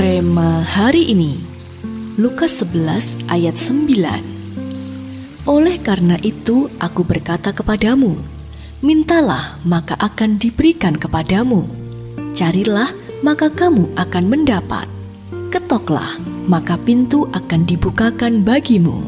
Rema hari ini, Lukas 11 ayat 9. Oleh karena itu aku berkata kepadamu, mintalah maka akan diberikan kepadamu, carilah maka kamu akan mendapat, ketoklah maka pintu akan dibukakan bagimu.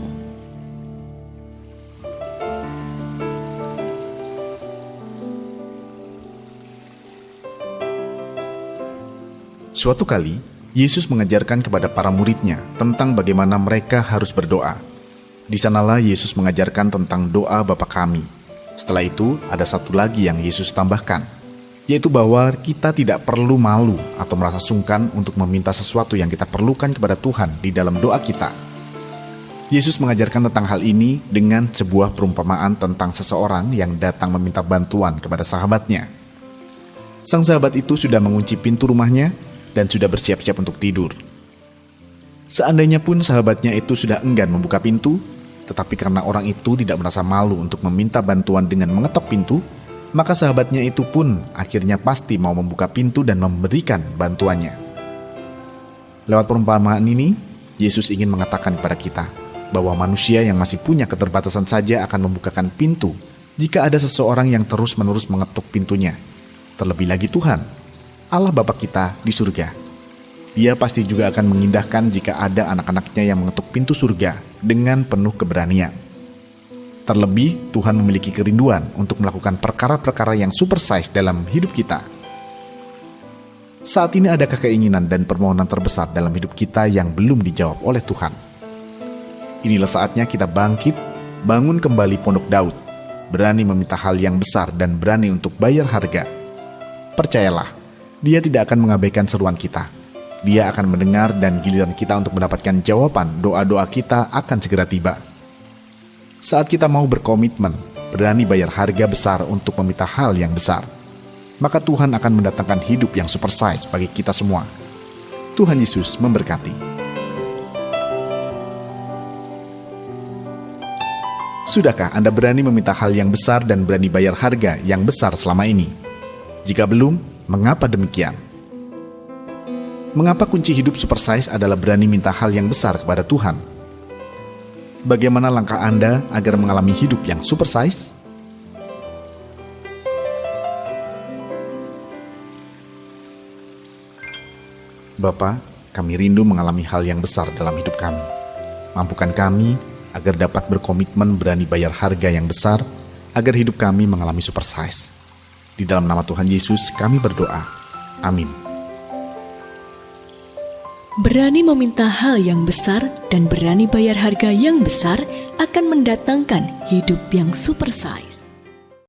Suatu kali, Yesus mengajarkan kepada para muridnya tentang bagaimana mereka harus berdoa. Di sanalah Yesus mengajarkan tentang doa Bapa kami. Setelah itu, ada satu lagi yang Yesus tambahkan, yaitu bahwa kita tidak perlu malu atau merasa sungkan untuk meminta sesuatu yang kita perlukan kepada Tuhan di dalam doa kita. Yesus mengajarkan tentang hal ini dengan sebuah perumpamaan tentang seseorang yang datang meminta bantuan kepada sahabatnya. Sang sahabat itu sudah mengunci pintu rumahnya dan sudah bersiap-siap untuk tidur. Seandainya pun sahabatnya itu sudah enggan membuka pintu, tetapi karena orang itu tidak merasa malu untuk meminta bantuan dengan mengetok pintu, maka sahabatnya itu pun akhirnya pasti mau membuka pintu dan memberikan bantuannya. Lewat perumpamaan ini, Yesus ingin mengatakan kepada kita bahwa manusia yang masih punya keterbatasan saja akan membukakan pintu jika ada seseorang yang terus-menerus mengetuk pintunya. Terlebih lagi Tuhan, Allah Bapa kita di surga. Dia pasti juga akan mengindahkan jika ada anak-anaknya yang mengetuk pintu surga dengan penuh keberanian. Terlebih, Tuhan memiliki kerinduan untuk melakukan perkara-perkara yang super size dalam hidup kita. Saat ini adakah keinginan dan permohonan terbesar dalam hidup kita yang belum dijawab oleh Tuhan? Inilah saatnya kita bangkit, bangun kembali Pondok Daud, berani meminta hal yang besar dan berani untuk bayar harga. Percayalah, Dia tidak akan mengabaikan seruan kita. Dia akan mendengar dan giliran kita untuk mendapatkan jawaban doa-doa kita akan segera tiba. Saat kita mau berkomitmen, berani bayar harga besar untuk meminta hal yang besar, maka Tuhan akan mendatangkan hidup yang super size bagi kita semua. Tuhan Yesus memberkati. Sudahkah Anda berani meminta hal yang besar dan berani bayar harga yang besar selama ini? Jika belum, mengapa demikian? Mengapa kunci hidup super size adalah berani minta hal yang besar kepada Tuhan? Bagaimana langkah Anda agar mengalami hidup yang super size? Bapa, kami rindu mengalami hal yang besar dalam hidup kami. Mampukan kami agar dapat berkomitmen berani bayar harga yang besar, agar hidup kami mengalami super size. Di dalam nama Tuhan Yesus kami berdoa. Amin. Berani meminta hal yang besar dan berani bayar harga yang besar akan mendatangkan hidup yang super size.